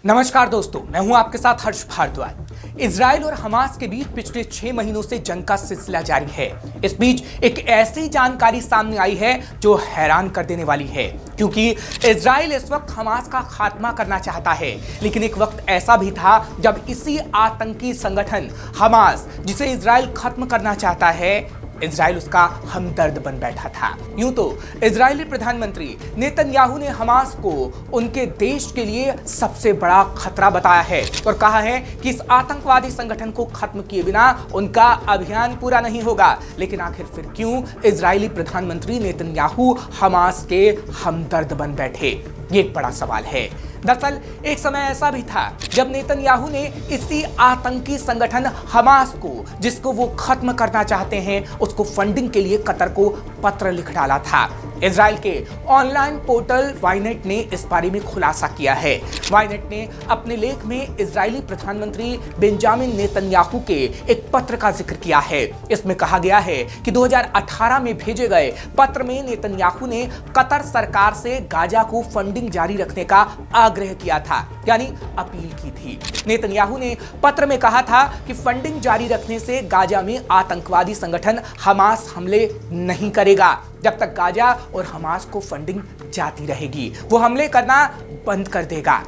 नमस्कार दोस्तों, मैं हूं आपके साथ हर्ष भारद्वाज। इजराइल और हमास के बीच पिछले 6 महीनों से जंग का सिलसिला जारी है। इस बीच एक ऐसी जानकारी सामने आई है जो हैरान कर देने वाली है, क्योंकि इजराइल इस वक्त हमास का खात्मा करना चाहता है। लेकिन एक वक्त ऐसा भी था जब इसी आतंकी संगठन हमास, जिसे इजराइल खत्म करना चाहता है, इजराइल उसका हमदर्द बन बैठा था। यूं तो इजरायली प्रधानमंत्री नेतन्याहू ने हमास को उनके देश के लिए सबसे बड़ा खतरा बताया है और कहा है कि इस आतंकवादी संगठन को खत्म किए बिना उनका अभियान पूरा नहीं होगा। लेकिन आखिर फिर क्यों इजरायली प्रधानमंत्री नेतन्याहू हमास के हमदर्द बन बैठे, ये एक बड़ा सवाल है। दरअसल एक समय ऐसा भी था जब नेतन्याहू ने इसी आतंकी संगठन हमास को, जिसको वो खत्म करना चाहते हैं, उसको फंडिंग के लिए कतर को पत्र लिख डाला था। इजराइल के ऑनलाइन पोर्टल वाईनेट ने इस बारे में खुलासा किया है। वाईनेट ने अपने लेख में इजरायली प्रधानमंत्री बेंजामिन नेतन्याहू के एक पत्र का जिक्र किया है। इसमें कहा गया है कि 2018 में भेजे गए पत्र में नेतन्याहू ने कतर सरकार से गाजा को फंडिंग जारी रखने का आग्रह किया था, यानी अपील की थी। नेतन्याहू ने पत्र में कहा था कि फंडिंग जारी रखने से गाजा में आतंकवादी संगठन हमास हमले नहीं करेगा। जब तक गाजा और हमास को फंडिंग जाती रहेगी, वो हमले करना बंद कर देगा।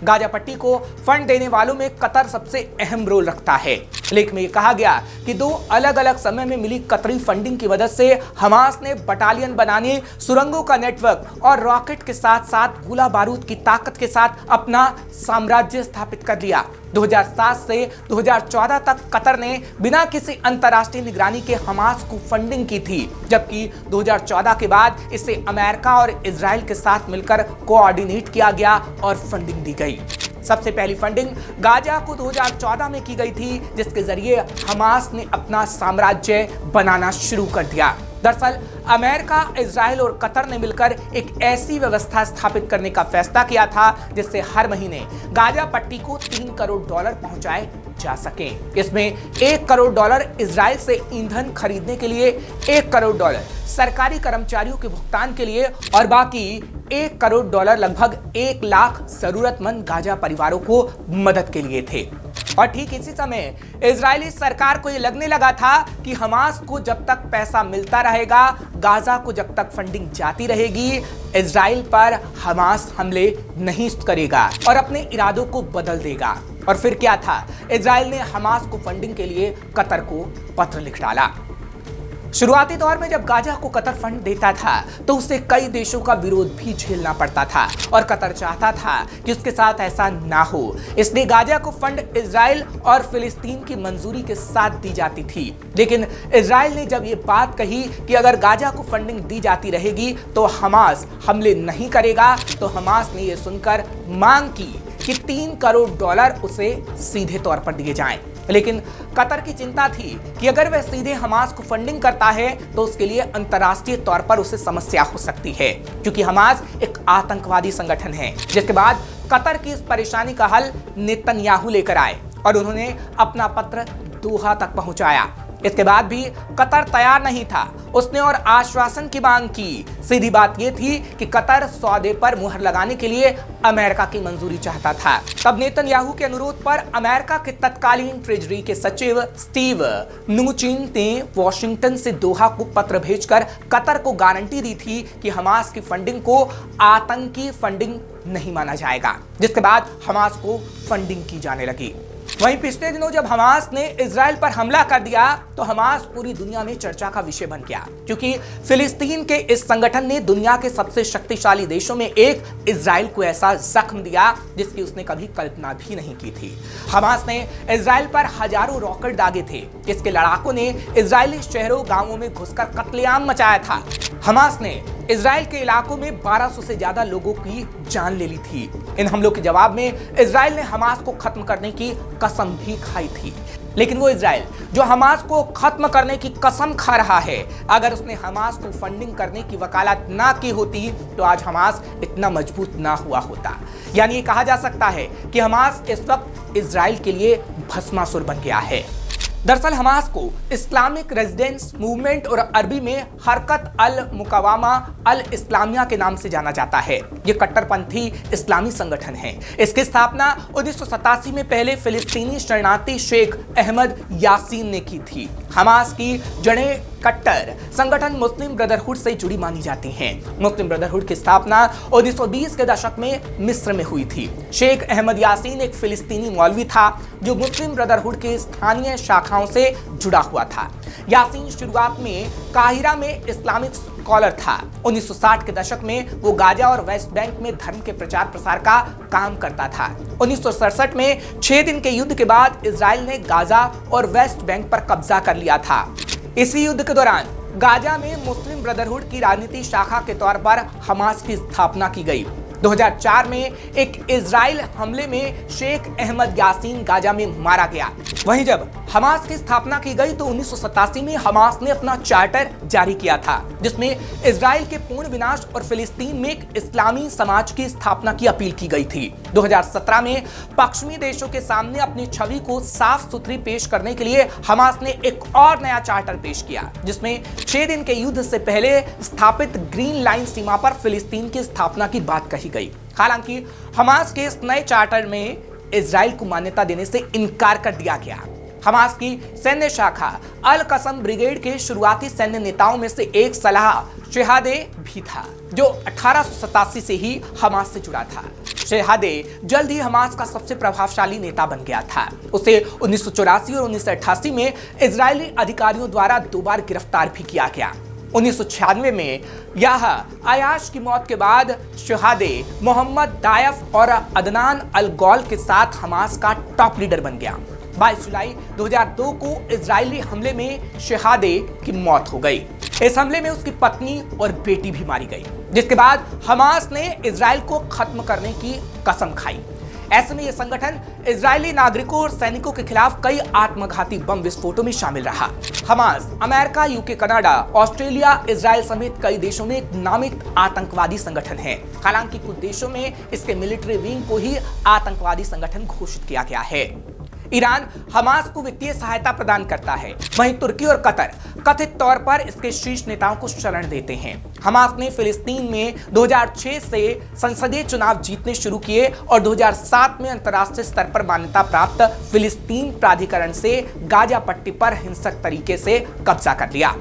गाजा पट्टी को फंड देने वालों में कतर सबसे अहम रोल रखता है। लेख में कहा गया कि 2 अलग अलग समय में मिली कतरी फंडिंग की मदद से हमास ने बटालियन बनाने, सुरंगों का नेटवर्क और रॉकेट के साथ साथ गोला बारूद की ताकत के साथ अपना साम्राज्य स्थापित कर लिया। 2007 से 2014 तक कतर ने बिना किसी अंतर्राष्ट्रीय निगरानी के हमास को फंडिंग की थी, जबकि 2014 के बाद इसे अमेरिका और इजराइल के साथ मिलकर कोऑर्डिनेट किया गया और फंडिंग दी गई। सबसे पहली फंडिंग गाजा को 2014 में की गई थी, जिसके जरिए हमास ने अपना साम्राज्य बनाना शुरू कर दिया। दरअसल अमेरिका, इजराइल और कतर ने मिलकर एक ऐसी व्यवस्था स्थापित करने का फैसला किया था जिससे हर महीने गाजा पट्टी को $3 करोड़ पहुंचाए जा सके। इसमें $1 करोड़ इजराइल से ईंधन खरीदने के लिए, $1 करोड़ सरकारी कर्मचारियों के भुगतान के लिए और बाकी $1 करोड़ लगभग 1 लाख जरूरतमंद गाजा परिवारों को मदद के लिए थे। और ठीक इसी समय इजरायली सरकार को यह लगने लगा था कि हमास को जब तक पैसा मिलता रहेगा, गाजा को जब तक फंडिंग जाती रहेगी, इजराइल पर हमास हमले नहीं करेगा और अपने इरादों को बदल देगा। और फिर क्या था, इजराइल ने हमास को फंडिंग के लिए कतर को पत्र लिख डाला। शुरुआती दौर में जब गाजा को कतर फंड देता था तो उसे कई देशों का विरोध भी झेलना पड़ता था और कतर चाहता था कि उसके साथ ऐसा ना हो। इसलिए गाजा को फंड इजराइल और फिलिस्तीन की मंजूरी के साथ दी जाती थी। लेकिन इजराइल ने जब ये बात कही कि अगर गाजा को फंडिंग दी जाती रहेगी तो हमास हमले नहीं करेगा, तो हमास ने यह सुनकर मांग की कि $3 करोड़ उसे सीधे तौर पर दिए जाएं। लेकिन कतर की चिंता थी कि अगर वह सीधे हमास को फंडिंग करता है तो उसके लिए अंतर्राष्ट्रीय तौर पर उसे समस्या हो सकती है, क्योंकि हमास एक आतंकवादी संगठन है। जिसके बाद कतर की इस परेशानी का हल नेतन्याहू लेकर आए और उन्होंने अपना पत्र दोहा तक पहुंचाया। इसके बाद भी कतर तैयार नहीं था। उसने और आश्वासन की मांग की। सीधी बात यह थी कि कतर सौदे पर मुहर लगाने के लिए अमेरिका की मंजूरी चाहता था। तब नेतन्याहू के अनुरोध पर अमेरिका के तत्कालीन ट्रेजरी के सचिव स्टीव नुचिन ने वॉशिंगटन से दोहा को पत्र भेजकर कतर को गारंटी दी थी कि हमास की फंडिंग को आतंकी फंडिंग नहीं माना जाएगा। जिसके बाद हमास को फंडिंग की जाने लगी। वहीं पिछले दिनों जब हमास ने इजराइल पर हमला कर दिया तो हमास पूरी दुनिया में चर्चा का विषय बन गया, क्योंकि फिलिस्तीन के इस संगठन ने दुनिया के सबसे शक्तिशाली देशों में एक इजराइल को ऐसा जख्म दिया जिसकी उसने कभी कल्पना भी नहीं की थी। हमास ने इजराइल पर हजारों रॉकेट दागे थे। इसके लड़ाकों ने इजरायली शहरों गांवों में घुसकर कत्लेआम मचाया था। हमास ने इजराइल के इलाकों में 1200 से ज्यादा लोगों की जान ले ली थी। इन हमलों के जवाब में इजराइल ने हमास को खत्म करने की कसम भी खाई थी। लेकिन वो इजराइल जो हमास को खत्म करने की कसम खा रहा है, अगर उसने हमास को फंडिंग करने की वकालत ना की होती तो आज हमास इतना मजबूत ना हुआ होता। यानी ये कहा जा सकता है कि हमास इस वक्त इजराइल के लिए भस्मासुर बन गया है। दरअसल हमास को इस्लामिक रेजिडेंस मूवमेंट और अरबी में हरकत अल मुकावामा अल इस्लामिया के नाम से जाना जाता है। ये कट्टरपंथी इस्लामी संगठन है। इसकी स्थापना 1987 में पहले फिलिस्तीनी शरणार्थी शेख अहमद यासीन ने की थी। हमास की जड़ें कट्टर संगठन मुस्लिम ब्रदरहुड से जुड़ी मानी जाती हैं। मुस्लिम ब्रदरहुड की स्थापना 1920 के दशक में मिस्र में हुई थी। शेख अहमद यासीन एक फिलिस्तीनी मौलवी था जो मुस्लिम ब्रदरहुड के स्थानीय शाखाओं से जुड़ा हुआ था। यासीन शुरुआत में काहिरा में इस्लामिक स्कॉलर था। 1960 के दशक में वो गाजा और वेस्ट बैंक में धर्म के प्रचार प्रसार का काम करता था। 1967 में 6 दिन के युद्ध के बाद इजराइल ने गाजा और वेस्ट बैंक पर कब्जा कर लिया था। इसी युद्ध के दौरान गाजा में मुस्लिम ब्रदरहुड की राजनीतिक शाखा के तौर पर हमास की स्थापना की गई। 2004 में एक इजराइल हमले में शेख अहमद यासीन गाजा में मारा गया। वहीं जब हमास की स्थापना की गई तो 1987 में हमास ने अपना चार्टर जारी किया था जिसमें इजराइल के पूर्ण विनाश और फिलिस्तीन में एक इस्लामी समाज की स्थापना की अपील की गई थी। 2017 में पश्चिमी देशों के सामने अपनी छवि को साफ सुथरी पेश करने के लिए हमास ने एक और नया चार्टर पेश किया जिसमें 6 दिन के युद्ध से पहले स्थापित ग्रीन लाइन सीमा पर फिलिस्तीन की स्थापना की बात कही गई। हालांकि हमास के इस नए चार्टर में इजराइल को मान्यता देने से इनकार कर दिया गया। हमास की सैन्य शाखा अल कसम ब्रिगेड के शुरुआती सैन्य नेताओं में से एक सलाह शेहादे भी था जो 1887 से ही हमास से जुड़ा था। शेहादे जल्द ही हमास का सबसे प्रभावशाली नेता बन गया था। उसे 1984 और 1988 में इजरायली अधिकारियों द्वारा 2 बार गिरफ्तार भी किया गया। 1996 में याह आयाश की मौत के बाद शेहादे मोहम्मद दायफ और अदनान अल गौल के साथ हमास का टॉप लीडर बन गया। 22 जुलाई 2002 को इजरायली हमले में शेहादे की मौत हो गई। इस हमले में उसकी पत्नी और बेटी भी मारी गई, जिसके बाद हमास ने इजराइल को खत्म करने की कसम खाई। ऐसे में यह संगठन इजरायली नागरिकों और सैनिकों के खिलाफ कई आत्मघाती बम विस्फोटों में शामिल रहा। Hamas America, UK, Canada, Australia, Israel समेत कई देशों में एक नामित आतंकवादी संगठन है। हालांकि कुछ देशों में इसके मिलिट्री विंग को ही आतंकवादी संगठन घोषित किया गया है। ईरान हमास को वित्तीय सहायता प्रदान करता है, वहीं तुर्की और कतर कथित तौर पर इसके शीर्ष नेताओं को शरण देते हैं। हमास ने फिलिस्तीन में 2006 से संसदीय चुनाव जीतने शुरू किए और 2007 में अंतर्राष्ट्रीय स्तर पर मान्यता प्राप्त फिलिस्तीन प्राधिकरण से गाजा पट्टी पर हिंसक तरीके से कब्जा कर लिया।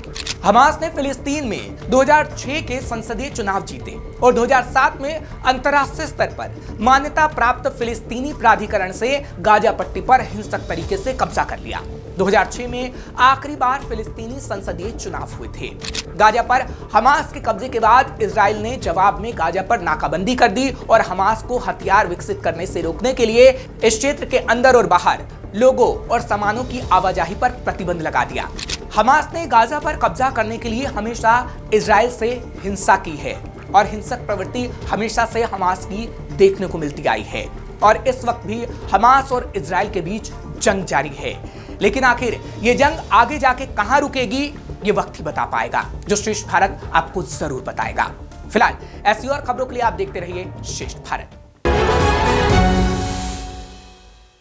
हमास ने फिलिस्तीन में 2006 के संसदीय चुनाव जीते और 2007 में अंतर्राष्ट्रीय स्तर पर मान्यता प्राप्त फिलिस्तीनी प्राधिकरण से गाजा पट्टी पर हिंसक तरीके से कब्जा कर लिया। 2006 में आखिरी बार फिलिस्तीनी संसदीय चुनाव हुए थे। गाजा पर हमास के कब्जे के बाद इजराइल ने जवाब में गाजा पर नाकाबंदी कर दी और हमास को हथियार विकसित करने से रोकने के लिए इस क्षेत्र के अंदर और बाहर लोगों और सामानों की आवाजाही पर प्रतिबंध लगा दिया। हमास ने गाजा पर कब्जा करने के लिए हमेशा इजराइल से हिंसा की है और हिंसक प्रवृत्ति हमेशा से हमास की देखने को मिलती आई है और इस वक्त भी हमास और इजराइल के बीच जंग जारी है। लेकिन आखिर ये जंग आगे जाके कहां रुकेगी ये वक्त ही बता पाएगा, जो श्रेष्ठ भारत आपको जरूर बताएगा। फिलहाल ऐसी और खबरों के लिए आप देखते रहिए श्रेष्ठ भारत।